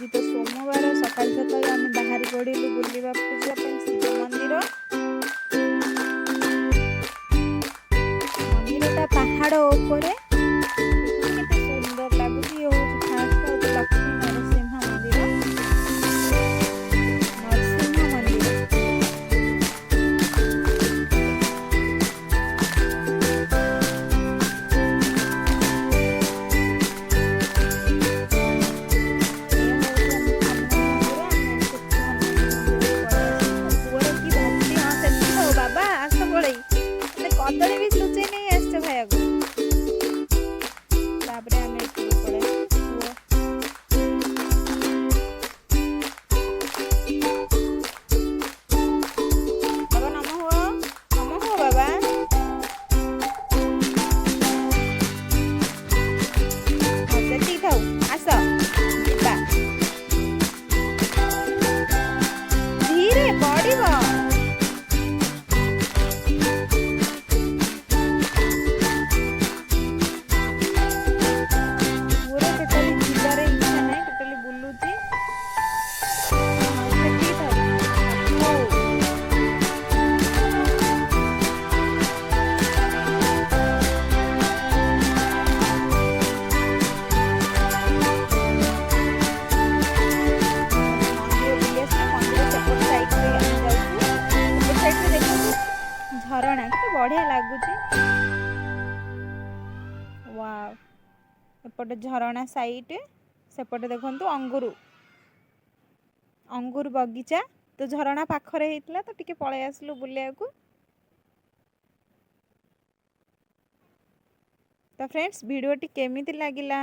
आज तो सोमवार सकाल सकाल आम बाहर पड़िलु बुलवा पूजा शिव मंदिर। मंदिरटा पहाड़ उपरे केते सुंदर लगुच। ये हूँ फास्ट हूँ लक्ष्मी नरसिंह मंदिर। नरसिंह मंदिर कदली भी लुचे नहीं आसते भाई को तापरे हमें पड़े बाबा नम हो बाबा से थाऊ आस जा धीरे पड़ो झरणा के बढ़िया लगुच। वाव एपटे झरणा साइड सेपटे देखंतु अंगूर बगीचा तो झरणा पाखरे हेतला तो टिके पळे आसलु बुलिया को। तो फ्रेंड्स वीडियोटी केमिति लागिला